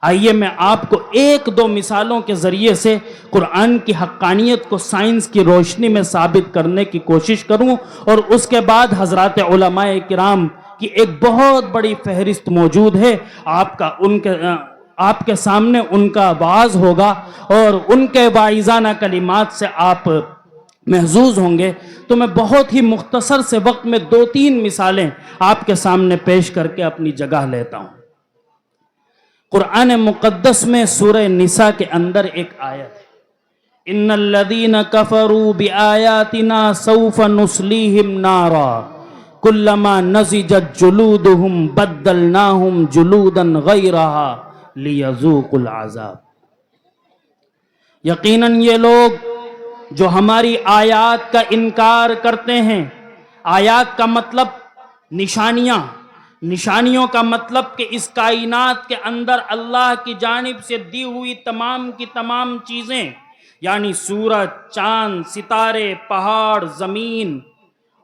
آئیے میں آپ کو 1-2 مثالوں کے ذریعے سے قرآن کی حقانیت کو سائنس کی روشنی میں ثابت کرنے کی کوشش کروں، اور اس کے بعد حضرات علماء کرام کی ایک بہت بڑی فہرست موجود ہے، آپ کے سامنے ان کا وعظ ہوگا اور ان کے واعظانہ کلمات سے آپ محظوظ ہوں گے۔ تو میں بہت ہی مختصر سے وقت میں 2-3 مثالیں آپ کے سامنے پیش کر کے اپنی جگہ لیتا ہوں۔ قرآن مقدس میں سورہ نساء کے اندر ایک آیت ہے، ان الذین کفروا بآیاتنا سوف نصلیہم نارا کلما نضجت جلودہم بدلناہم جلودا غیرہا لیذوقوا العذاب۔ یقیناً یہ لوگ جو ہماری آیات کا انکار کرتے ہیں، آیات کا مطلب نشانیوں کا مطلب کہ اس کائنات کے اندر اللہ کی جانب سے دی ہوئی تمام کی تمام چیزیں، یعنی سورج، چاند، ستارے، پہاڑ، زمین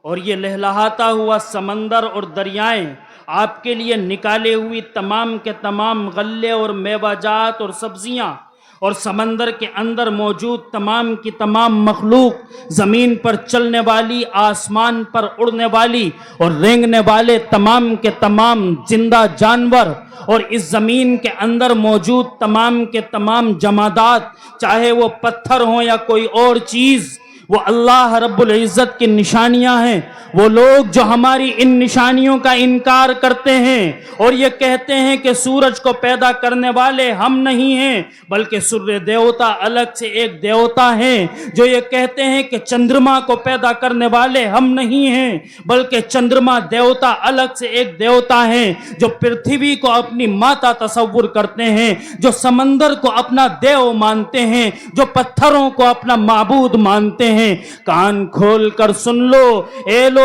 اور یہ لہلہاتا ہوا سمندر اور دریائیں، آپ کے لیے نکالے ہوئی تمام کے تمام غلے اور میوہ جات اور سبزیاں، اور سمندر کے اندر موجود تمام کی تمام مخلوق، زمین پر چلنے والی، آسمان پر اڑنے والی اور رینگنے والے تمام کے تمام زندہ جانور، اور اس زمین کے اندر موجود تمام کے تمام جمادات، چاہے وہ پتھر ہوں یا کوئی اور چیز، وہ اللہ رب العزت کی نشانیاں ہیں۔ وہ لوگ جو ہماری ان نشانیوں کا انکار کرتے ہیں اور یہ کہتے ہیں کہ سورج کو پیدا کرنے والے ہم نہیں ہیں بلکہ سوریہ دیوتا الگ سے ایک دیوتا ہیں، جو یہ کہتے ہیں کہ چندرما کو پیدا کرنے والے ہم نہیں ہیں بلکہ چندرما دیوتا الگ سے ایک دیوتا ہیں، جو پرتھوی کو اپنی ماتا تصور کرتے ہیں، جو سمندر کو اپنا دیو مانتے ہیں، جو پتھروں کو اپنا معبود مانتے ہیں، کان کھول کر سن لو اے لوگوں،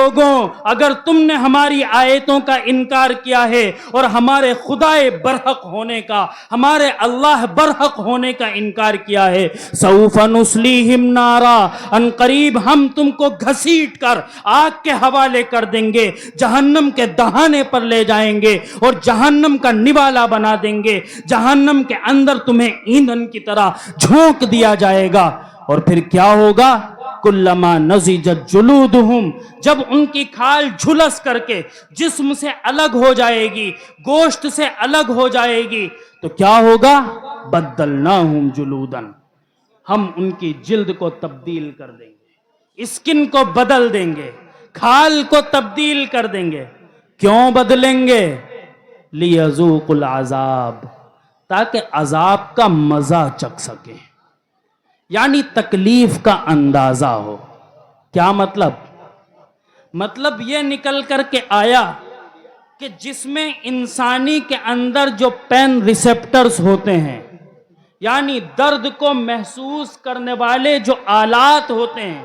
اگر تم نے ہماری آیتوں کا انکار کیا ہے اور ہمارے خدائے برحق ہونے کا، ہمارے اللہ برحق ہونے کا انکار کیا ہے، سوف نصلیہم نارا، ان قریب ہم تم کو گھسیٹ کر آگ کے حوالے کر دیں گے، جہنم کے دہانے پر لے جائیں گے اور جہنم کا نوالا بنا دیں گے، جہنم کے اندر تمہیں ایندھن کی طرح جھونک دیا جائے گا، اور پھر کیا ہوگا؟ کلما نضجت جلودہم، جب ان کی کھال جھلس کر کے جسم سے الگ ہو جائے گی، گوشت سے الگ ہو جائے گی، تو کیا ہوگا؟ بدلناہم جلودا، ہم ان کی جلد کو تبدیل کر دیں گے، اسکن کو بدل دیں گے، کھال کو تبدیل کر دیں گے۔ کیوں بدلیں گے؟ لیذوقوا العذاب، تاکہ عذاب کا مزہ چکھ سکیں، یعنی تکلیف کا اندازہ ہو۔ کیا مطلب یہ نکل کر کے آیا کہ جس میں انسانی کے اندر جو پین ریسپٹرز ہوتے ہیں، یعنی درد کو محسوس کرنے والے جو آلات ہوتے ہیں،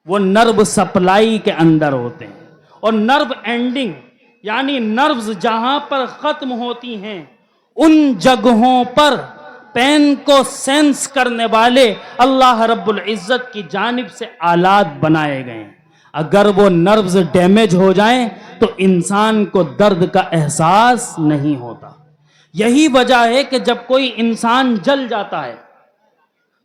وہ نرو سپلائی کے اندر ہوتے ہیں، اور نرو اینڈنگ یعنی نروز جہاں پر ختم ہوتی ہیں، ان جگہوں پر پین کو سینس کرنے والے اللہ رب العزت کی جانب سے آلات بنائے گئے ہیں۔ اگر وہ نروز ڈیمیج ہو جائیں تو انسان کو درد کا احساس نہیں ہوتا۔ یہی وجہ ہے کہ جب کوئی انسان جل جاتا ہے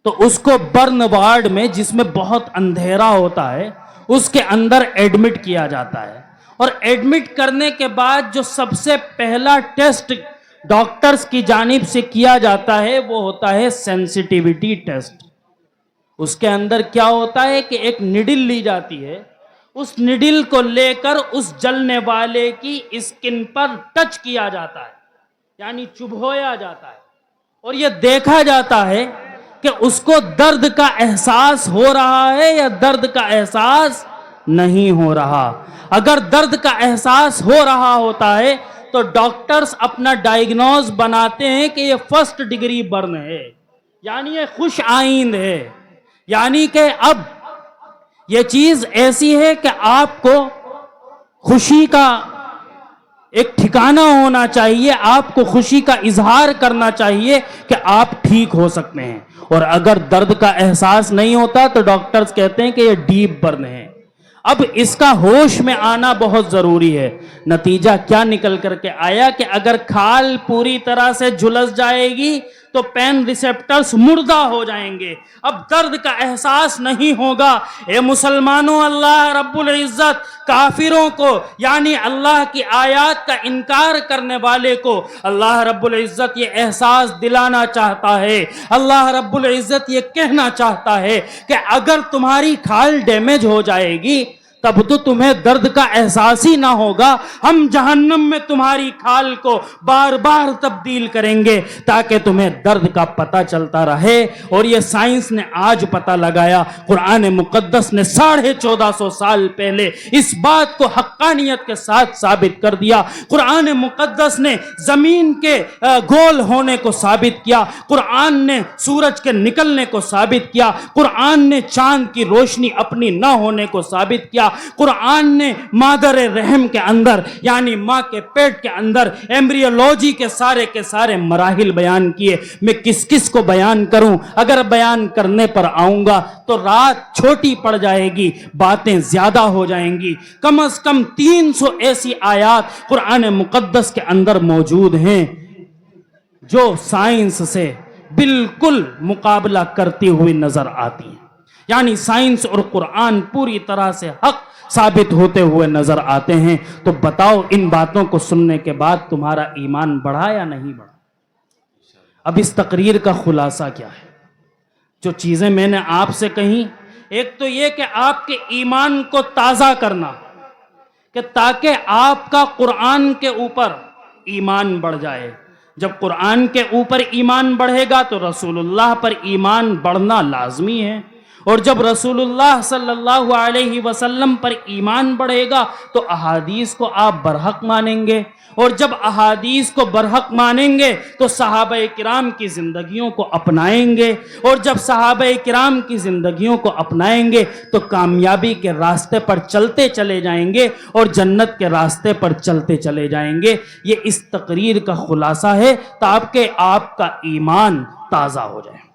تو اس کو برن وارڈ میں، جس میں بہت اندھیرا ہوتا ہے، اس کے اندر ایڈمٹ کیا جاتا ہے، اور ایڈمٹ کرنے کے بعد جو سب سے پہلا ٹیسٹ ڈاکٹرز کی جانب سے کیا جاتا ہے وہ ہوتا ہے سینسیٹیوٹی ٹیسٹ۔ اس کے اندر کیا ہوتا ہے کہ ایک نڈل لی جاتی ہے، اس نڈل کو لے کر اس جلنے والے کی اسکن پر ٹچ کیا جاتا ہے، یعنی چبھویا جاتا ہے، اور یہ دیکھا جاتا ہے کہ اس کو درد کا احساس ہو رہا ہے یا درد کا احساس نہیں ہو رہا۔ اگر درد کا احساس ہو رہا ہوتا ہے تو ڈاکٹرز اپنا ڈائیگنوز بناتے ہیں کہ یہ فرسٹ ڈگری برن ہے، یعنی یہ خوش آئند ہے، یعنی کہ اب یہ چیز ایسی ہے کہ آپ کو خوشی کا ایک ٹھکانہ ہونا چاہیے، آپ کو خوشی کا اظہار کرنا چاہیے کہ آپ ٹھیک ہو سکتے ہیں، اور اگر درد کا احساس نہیں ہوتا تو ڈاکٹرز کہتے ہیں کہ یہ ڈیپ برن ہے۔ اب اس کا ہوش میں آنا بہت ضروری ہے۔ نتیجہ کیا نکل کر کے آیا کہ اگر کھال پوری طرح سے جھلس جائے گی تو پین ریسپٹرز مردہ ہو جائیں گے، اب درد کا احساس نہیں ہوگا۔ اے مسلمانوں، اللہ رب العزت کافروں کو، یعنی اللہ کی آیات کا انکار کرنے والے کو، اللہ رب العزت یہ احساس دلانا چاہتا ہے، اللہ رب العزت یہ کہنا چاہتا ہے کہ اگر تمہاری کھال ڈیمیج ہو جائے گی تب تو تمہیں درد کا احساس ہی نہ ہوگا، ہم جہنم میں تمہاری کھال کو بار بار تبدیل کریں گے تاکہ تمہیں درد کا پتہ چلتا رہے۔ اور یہ سائنس نے آج پتہ لگایا، قرآن مقدس نے 1450 سال پہلے اس بات کو حقانیت کے ساتھ ثابت کر دیا۔ قرآن مقدس نے زمین کے گول ہونے کو ثابت کیا، قرآن نے سورج کے نکلنے کو ثابت کیا، قرآن نے چاند کی روشنی اپنی نہ ہونے کو ثابت کیا، قرآن نے مادر رحم کے اندر، یعنی ماں کے پیٹ کے اندر ایمبریولوجی کے سارے مراحل بیان کیے۔ میں کس کس کو بیان کروں؟ اگر بیان کرنے پر آؤں گا تو رات چھوٹی پڑ جائے گی، باتیں زیادہ ہو جائیں گی۔ کم از کم 300 ایسی آیات قرآن مقدس کے اندر موجود ہیں جو سائنس سے بالکل مقابلہ کرتی ہوئی نظر آتی ہیں، یعنی سائنس اور قرآن پوری طرح سے حق ثابت ہوتے ہوئے نظر آتے ہیں۔ تو بتاؤ ان باتوں کو سننے کے بعد تمہارا ایمان بڑھا یا نہیں بڑھا؟ اب اس تقریر کا خلاصہ کیا ہے؟ جو چیزیں میں نے آپ سے کہیں، ایک تو یہ کہ آپ کے ایمان کو تازہ کرنا، کہ تاکہ آپ کا قرآن کے اوپر ایمان بڑھ جائے۔ جب قرآن کے اوپر ایمان بڑھے گا تو رسول اللہ پر ایمان بڑھنا لازمی ہے، اور جب رسول اللہ صلی اللہ علیہ وسلم پر ایمان بڑھے گا تو احادیث کو آپ برحق مانیں گے، اور جب احادیث کو برحق مانیں گے تو صحابہ کرام کی زندگیوں کو اپنائیں گے، اور جب صحابہ کرام کی زندگیوں کو اپنائیں گے تو کامیابی کے راستے پر چلتے چلے جائیں گے اور جنت کے راستے پر چلتے چلے جائیں گے۔ یہ اس تقریر کا خلاصہ ہے تاکہ آپ کا ایمان تازہ ہو جائے۔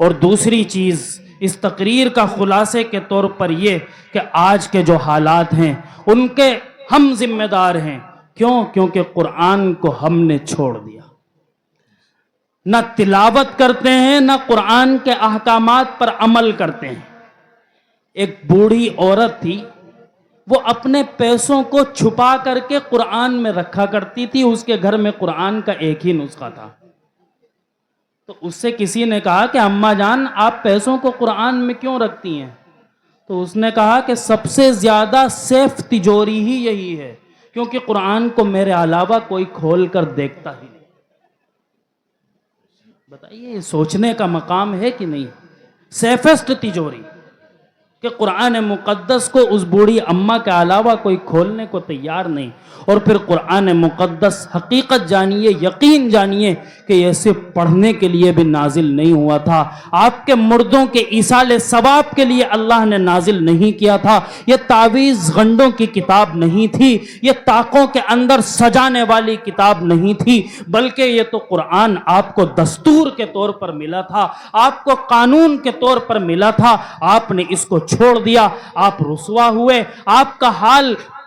اور دوسری چیز اس تقریر کا خلاصے کے طور پر یہ کہ آج کے جو حالات ہیں ان کے ہم ذمہ دار ہیں۔ کیوں؟ کیونکہ قرآن کو ہم نے چھوڑ دیا، نہ تلاوت کرتے ہیں نہ قرآن کے احکامات پر عمل کرتے ہیں۔ ایک بوڑھی عورت تھی، وہ اپنے پیسوں کو چھپا کر کے قرآن میں رکھا کرتی تھی، اس کے گھر میں قرآن کا ایک ہی نسخہ تھا۔ تو اس سے کسی نے کہا کہ اماں جان آپ پیسوں کو قرآن میں کیوں رکھتی ہیں؟ تو اس نے کہا کہ سب سے زیادہ سیف تجوری ہی یہی ہے، کیونکہ قرآن کو میرے علاوہ کوئی کھول کر دیکھتا ہی نہیں۔ بتائیے یہ سوچنے کا مقام ہے کہ نہیں؟ سیفسٹ تجوری کہ قرآن مقدس کو اس بوڑھی اماں کے علاوہ کوئی کھولنے کو تیار نہیں۔ اور پھر قرآن مقدس حقیقت جانیے، یقین جانیے کہ یہ صرف پڑھنے کے لیے بھی نازل نہیں ہوا تھا، آپ کے مردوں کے ایصال ثواب کے لیے اللہ نے نازل نہیں کیا تھا۔ یہ تعویذ گنڈوں کی کتاب نہیں تھی، یہ طاقوں کے اندر سجانے والی کتاب نہیں تھی، بلکہ یہ تو قرآن آپ کو دستور کے طور پر ملا تھا، آپ کو قانون کے طور پر ملا تھا۔ آپ نے اس کو چھوڑ دیا، آپ رسوا ہوئے، آپ کا حال